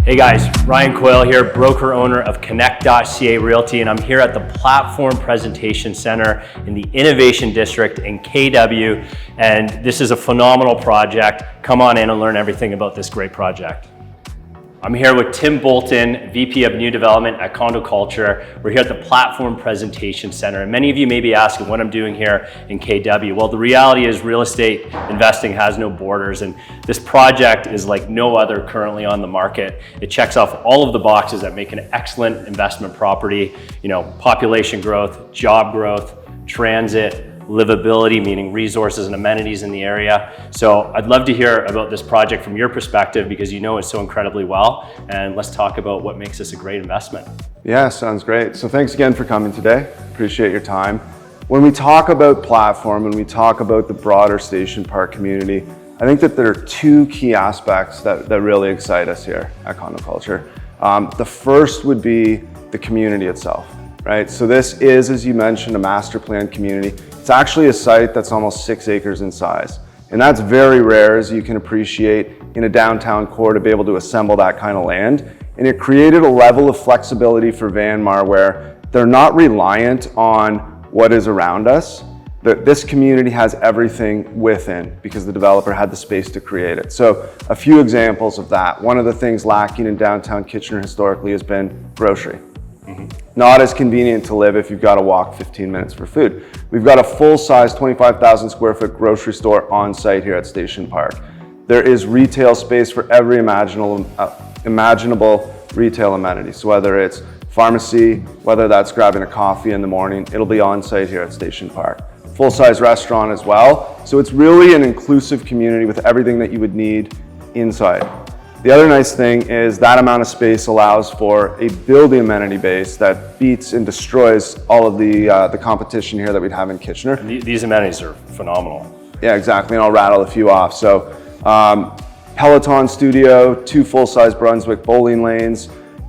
Hey guys, Ryan Coyle here, broker owner of Connect.ca Realty, and I'm here at the Platform Presentation Center in the Innovation District in KW, and this is a phenomenal project. Come on in and learn everything about this great project. I'm here with Tim Bolton, VP of New Development at Condo Culture. We're here at the Platform Presentation Center, and many of you may be asking what I'm doing here in KW. Well, the reality is real estate investing has no borders, and this project is like no other currently on the market. It checks off all of the boxes that make an excellent investment property. You know, population growth, job growth, transit, livability, meaning resources and amenities in the area. So I'd love to hear about this project from your perspective because you know it so incredibly well. And let's talk about what makes this a great investment. Yeah, sounds great. So thanks again for coming today. Appreciate your time. When we talk about Platform, when we talk about the broader Station Park community, I think that there are two key aspects that really excite us here at Condo Culture. The first would be the community itself, right? So this is, as you mentioned, a master planned community. It's actually a site that's almost 6 acres in size. And that's very rare, as you can appreciate, in a downtown core to be able to assemble that kind of land. And it created a level of flexibility for Vanmar where they're not reliant on what is around us. This community has everything within because the developer had the space to create it. So a few examples of that. One of the things lacking in downtown Kitchener historically has been grocery. Not as convenient to live if you've got to walk 15 minutes for food. We've got a full-size 25,000 square foot grocery store on site here at Station Park. There is retail space for every imaginable retail amenity. So whether it's pharmacy, whether that's grabbing a coffee in the morning, it'll be on site here at Station Park. Full-size restaurant as well. So it's really an inclusive community with everything that you would need inside. The other nice thing is that amount of space allows for a building amenity base that beats and destroys all of the competition here that we'd have in Kitchener. These amenities are phenomenal. Yeah, exactly, and I'll rattle a few off. So Peloton studio, 2 full-size Brunswick bowling lanes,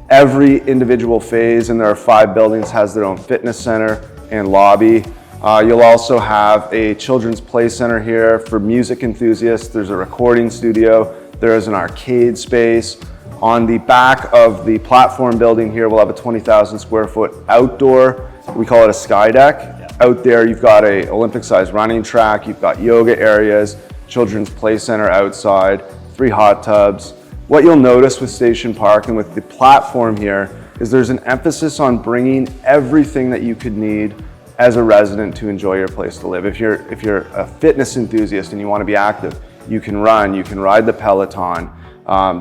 every individual phase, and there are 5 buildings, has their own fitness center and lobby. You'll also have a children's play center here for music enthusiasts. There's a recording studio. There is an arcade space. On the back of the platform building here, we'll have a 20,000 square foot outdoor, we call it a sky deck. Yeah. Out there, you've got a Olympic-sized running track, you've got yoga areas, children's play center outside, 3 hot tubs. What you'll notice with Station Park and with the platform here is there's an emphasis on bringing everything that you could need as a resident to enjoy your place to live. If you're a fitness enthusiast and you want to be active, you can run, you can ride the Peloton.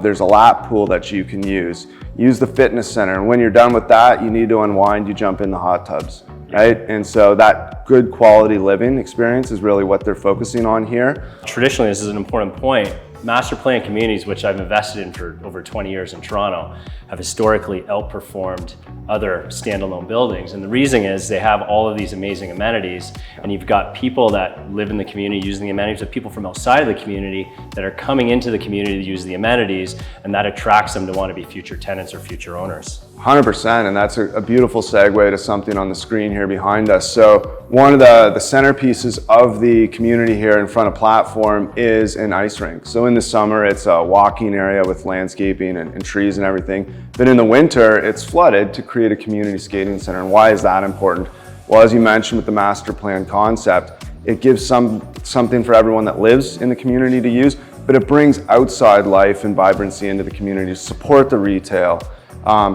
There's a lap pool that you can use. Use the fitness center. And when you're done with that, you need to unwind, you jump in the hot tubs, right? And so that good quality living experience is really what they're focusing on here. Traditionally, this is an important point. Master plan communities, which I've invested in for over 20 years in Toronto, have historically outperformed other standalone buildings. And the reason is they have all of these amazing amenities, and you've got people that live in the community using the amenities, but people from outside of the community that are coming into the community to use the amenities, and that attracts them to want to be future tenants or future owners. 100%, and that's a beautiful segue to something on the screen here behind us. So one of the centerpieces of the community here in front of Platform is an ice rink. So in the summer, it's a walking area with landscaping and trees and everything. But in the winter, it's flooded to create a community skating center. And why is that important? Well, as you mentioned with the master plan concept, it gives something for everyone that lives in the community to use, but it brings outside life and vibrancy into the community to support the retail,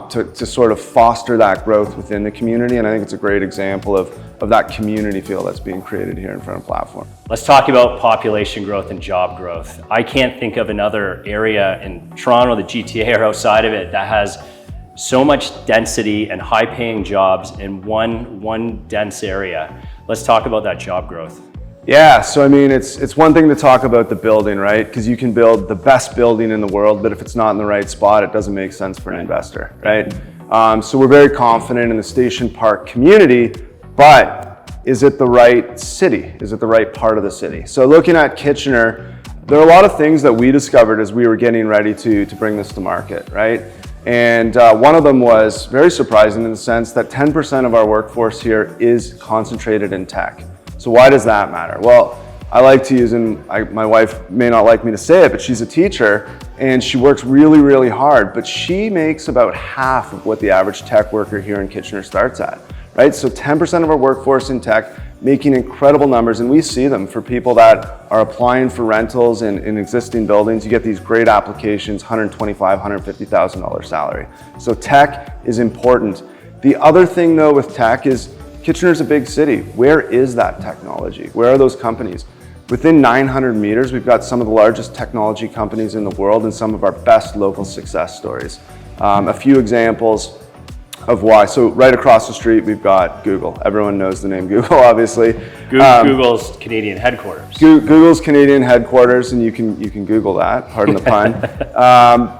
to sort of foster that growth within the community. And I think it's a great example of that community feel that's being created here in front of Platform. Let's talk about population growth and job growth. I can't think of another area in Toronto, the GTA or outside of it, that has so much density and high paying jobs in one dense area. Let's talk about that job growth. Yeah, so I mean, it's one thing to talk about the building, right? Because you can build the best building in the world, but if it's not in the right spot, it doesn't make sense for an investor, right? So we're very confident in the Station Park community, but is it the right city? Is it the right part of the city? So looking at Kitchener, there are a lot of things that we discovered as we were getting ready to bring this to market, right? And one of them was very surprising in the sense that 10% of our workforce here is concentrated in tech. So why does that matter? Well, I like to use, and my wife may not like me to say it, but she's a teacher and she works really, really hard, but she makes about half of what the average tech worker here in Kitchener starts at, right? So 10% of our workforce in tech making incredible numbers, and we see them for people that are applying for rentals in existing buildings. You get these great applications, $125,000, $150,000 salary. So tech is important. The other thing though with tech is Kitchener's a big city. Where is that technology? Where are those companies? Within 900 meters, we've got some of the largest technology companies in the world and some of our best local success stories. A few examples of why. So right across the street, we've got Google. Everyone knows the name Google, obviously. Google's Canadian headquarters. Google's Canadian headquarters, and you can Google that, pardon the pun.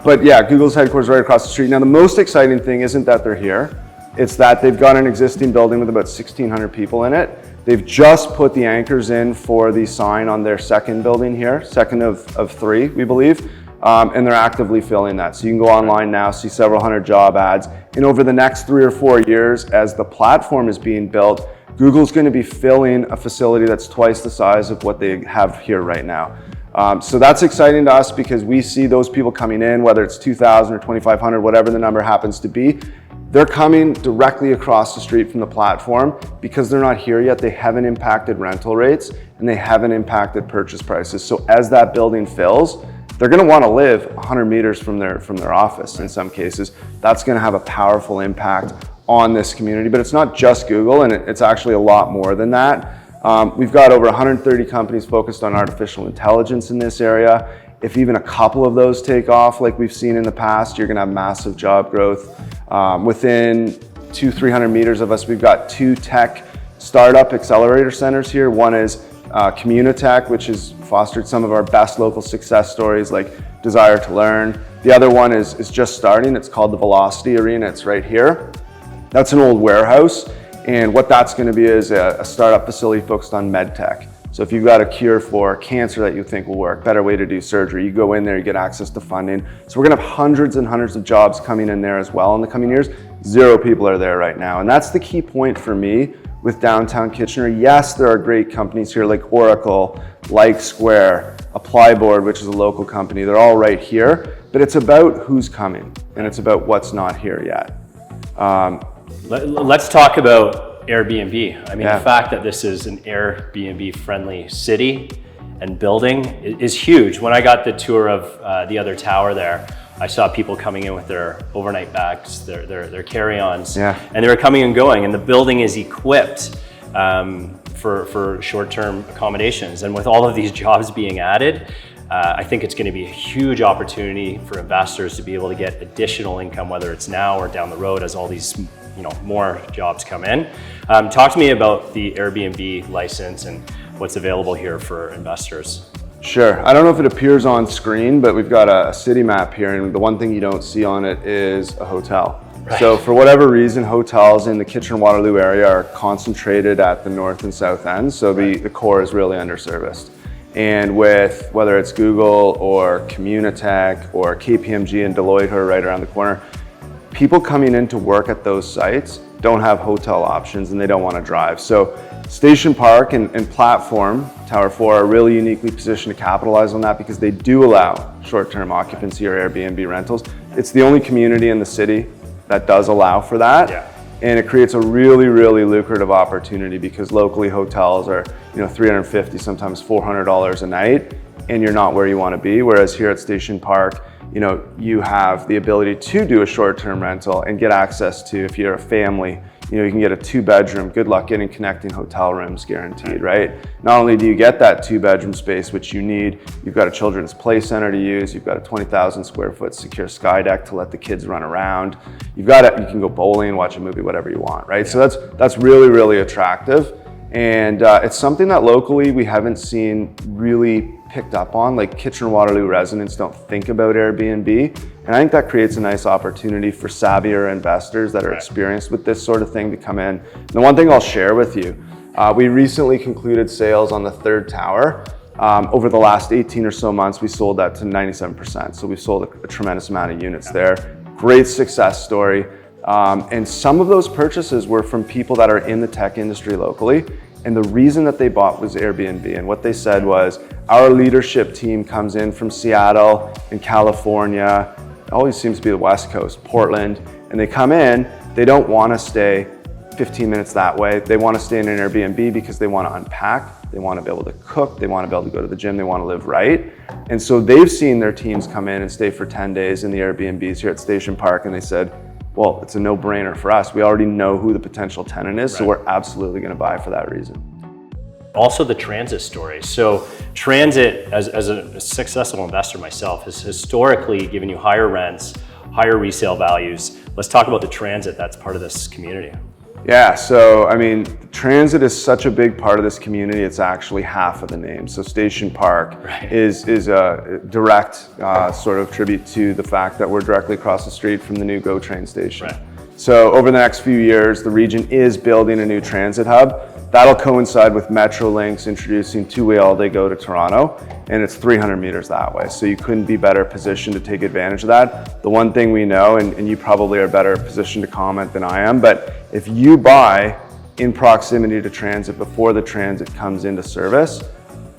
But yeah, Google's headquarters right across the street. Now the most exciting thing isn't that they're here, it's that they've got an existing building with about 1,600 people in it. They've just put the anchors in for the sign on their second building here, second of three, we believe. And they're actively filling that. So you can go online now, see several hundred job ads. And over the next 3 or 4 years, as the platform is being built, Google's going to be filling a facility that's twice the size of what they have here right now. So that's exciting to us because we see those people coming in, whether it's 2,000 or 2,500, whatever the number happens to be. They're coming directly across the street from the platform because they're not here yet. They haven't impacted rental rates and they haven't impacted purchase prices. So as that building fills, they're going to want to live 100 meters from their office in some cases. That's going to have a powerful impact on this community, but it's not just Google, and it's actually a lot more than that. We've got over 130 companies focused on artificial intelligence in this area. If even a couple of those take off like we've seen in the past, you're going to have massive job growth. Within 200-300 meters of us, we've got 2 tech startup accelerator centers here. One is Communitech, which has fostered some of our best local success stories like Desire to Learn. The other one is just starting. It's called the Velocity Arena. It's right here. That's an old warehouse. And what that's going to be is a startup facility focused on med tech. So if you've got a cure for cancer that you think will work, better way to do surgery, you go in there, you get access to funding. So we're going to have hundreds and hundreds of jobs coming in there as well in the coming years. 0 people are there right now. And that's the key point for me with downtown Kitchener. Yes, there are great companies here like Oracle, like Square, Applyboard, which is a local company. They're all right here, but it's about who's coming and it's about what's not here yet. Let's talk about Airbnb. I mean, the fact that this is an Airbnb friendly city and building is huge. When I got the tour of the other tower there, I saw people coming in with their overnight bags, their carry-ons, and they were coming and going, and the building is equipped for short-term accommodations. And with all of these jobs being added, I think it's going to be a huge opportunity for investors to be able to get additional income, whether it's now or down the road as all these more jobs come in. Talk to me about the Airbnb license and what's available here for investors. Sure. I don't know if it appears on screen, but we've got a city map here, and the one thing you don't see on it is a hotel. Right. So for whatever reason, hotels in the Kitchener-Waterloo area are concentrated at the north and south ends, so the core is really underserviced. And with whether it's Google or Communitech or KPMG and Deloitte who are right around the corner, people coming in to work at those sites don't have hotel options and they don't want to drive. So Station Park and Platform, Tower 4, are really uniquely positioned to capitalize on that because they do allow short-term occupancy or Airbnb rentals. It's the only community in the city that does allow for that. Yeah. And it creates a really, really lucrative opportunity because locally hotels are, $350, sometimes $400 a night, and you're not where you want to be. Whereas here at Station Park, you have the ability to do a short-term rental and get access to, if you're a family, you can get a 2-bedroom, good luck getting connecting hotel rooms guaranteed, right? Not only do you get that 2-bedroom space, which you need, you've got a children's play center to use, you've got a 20,000 square foot secure sky deck to let the kids run around. You can go bowling, watch a movie, whatever you want, right? So that's really, really attractive. And it's something that locally we haven't seen really picked up on. Like Kitchener-Waterloo residents don't think about Airbnb. And I think that creates a nice opportunity for savvier investors that are experienced with this sort of thing to come in. And the one thing I'll share with you, we recently concluded sales on the 3rd tower. Over the last 18 or so months, we sold that to 97%. So we've sold a tremendous amount of units there. Great success story. And some of those purchases were from people that are in the tech industry locally. And the reason that they bought was Airbnb. And what they said was, our leadership team comes in from Seattle and California, it always seems to be the West Coast, Portland, and they come in, they don't want to stay 15 minutes that way. They want to stay in an Airbnb because they want to unpack, they want to be able to cook, they want to be able to go to the gym, they want to live right. And so they've seen their teams come in and stay for 10 days in the Airbnbs here at Station Park, and they said, well, it's a no-brainer for us. We already know who the potential tenant is, so we're absolutely going to buy for that reason. Also the transit story. So transit, as a successful investor myself, has historically given you higher rents, higher resale values. Let's talk about the transit that's part of this community. Yeah, so I mean, transit is such a big part of this community, it's actually half of the name. So Station Park is a direct sort of tribute to the fact that we're directly across the street from the new GO train station. Right. So over the next few years, the region is building a new transit hub. That'll coincide with Metrolinx introducing two-way all-day GO to Toronto, and it's 300 meters that way. So you couldn't be better positioned to take advantage of that. The one thing we know, and you probably are better positioned to comment than I am, but if you buy in proximity to transit before the transit comes into service,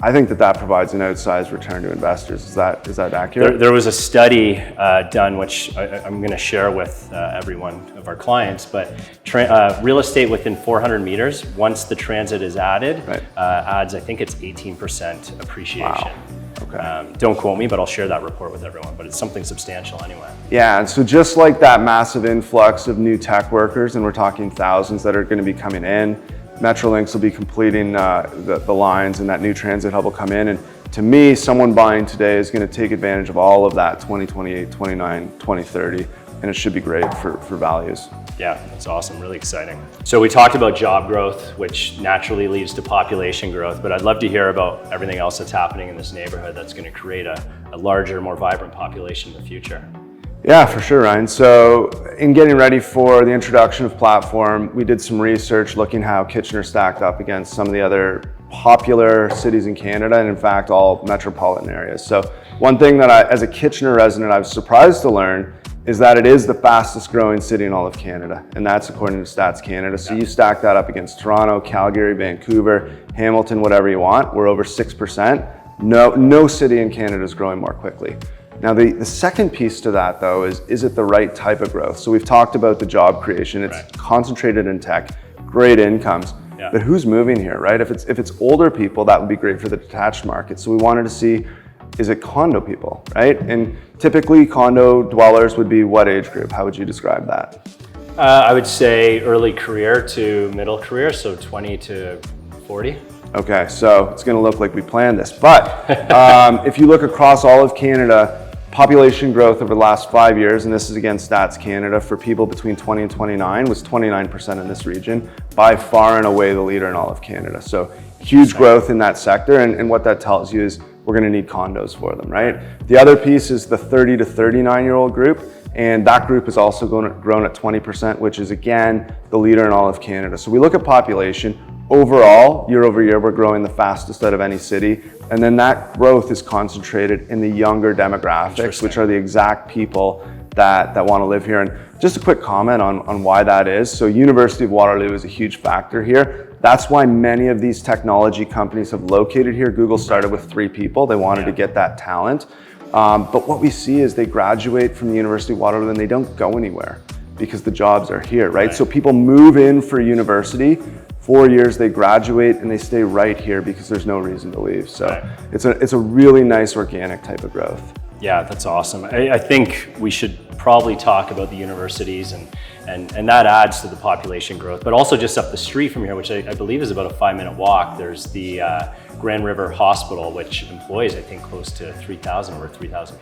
I think that provides an outsized return to investors. Is that accurate? There was a study done, which I'm going to share with every one of our clients, but real estate within 400 meters, once the transit is added, adds, I think it's 18% appreciation. Wow. Okay. Don't quote me, but I'll share that report with everyone, but it's something substantial anyway. Yeah, and so just like that massive influx of new tech workers, and we're talking thousands that are going to be coming in, Metrolinx will be completing the lines, and that new transit hub will come in. And to me, someone buying today is going to take advantage of all of that 2028, 29, 2030, and it should be great for values. Yeah, that's awesome, really exciting. So we talked about job growth, which naturally leads to population growth, but I'd love to hear about everything else that's happening in this neighborhood that's going to create a larger, more vibrant population in the future. Yeah, for sure, Ryan. So in getting ready for the introduction of platform, we did some research looking how Kitchener stacked up against some of the other popular cities in Canada, and in fact, all metropolitan areas. So one thing that as a Kitchener resident, I was surprised to learn is that it is the fastest growing city in all of Canada, and that's according to Stats Canada. So you stack that up against Toronto, Calgary, Vancouver, Hamilton, whatever you want, we're over 6%. No city in Canada is growing more quickly. Now, the second piece to that, though, is it the right type of growth? So we've talked about the job creation. It's concentrated in tech, great incomes, but who's moving here, right? If it's older people, that would be great for the detached market. So we wanted to see, is it condo people, right? And typically condo dwellers would be what age group? How would you describe that? I would say early career to middle career, so 20 to 40. Okay, so it's going to look like we planned this, but if you look across all of Canada, population growth over the last 5 years, and this is against Stats Canada, for people between 20 and 29 was 29% in this region, by far and away the leader in all of Canada. So huge growth in that sector, and what that tells you is we're going to need condos for them, right? The other piece is the 30 to 39-year-old group, and that group is also grown at 20%, which is again the leader in all of Canada. So we look at population. Overall, year over year, we're growing the fastest out of any city. And then that growth is concentrated in the younger demographics, which are the exact people that want to live here. And just a quick comment on why that is. So University of Waterloo is a huge factor here. That's why many of these technology companies have located here. Google started with 3 people. They wanted to get that talent. But what we see is they graduate from the University of Waterloo and they don't go anywhere because the jobs are here, right? So people move in for university, 4 years they graduate and they stay right here because there's no reason to leave. So it's a really nice organic type of growth. Yeah, that's awesome. I think we should probably talk about the universities and that adds to the population growth, but also just up the street from here, which I believe is about a 5-minute walk, there's the Grand River Hospital, which employs, I think, close to 3,000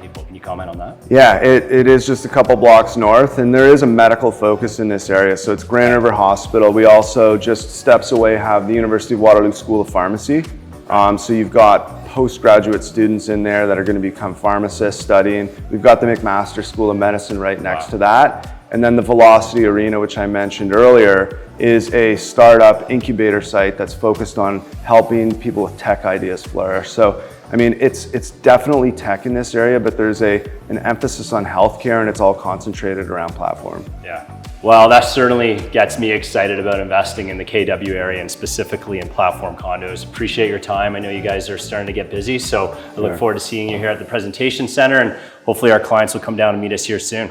people. Can you comment on that? Yeah, it is just a couple blocks north, and there is a medical focus in this area. So it's Grand River Hospital. We also, just steps away, have the University of Waterloo School of Pharmacy. So you've got postgraduate students in there that are going to become pharmacists studying. We've got the McMaster School of Medicine right next to that. And then the Velocity Arena, which I mentioned earlier, is a startup incubator site that's focused on helping people with tech ideas flourish. So, I mean, it's definitely tech in this area, but there's an emphasis on healthcare, and it's all concentrated around platform. Yeah. Well, that certainly gets me excited about investing in the KW area and specifically in platform condos. Appreciate your time. I know you guys are starting to get busy, so I look forward to seeing you here at the presentation center, and hopefully our clients will come down and meet us here soon.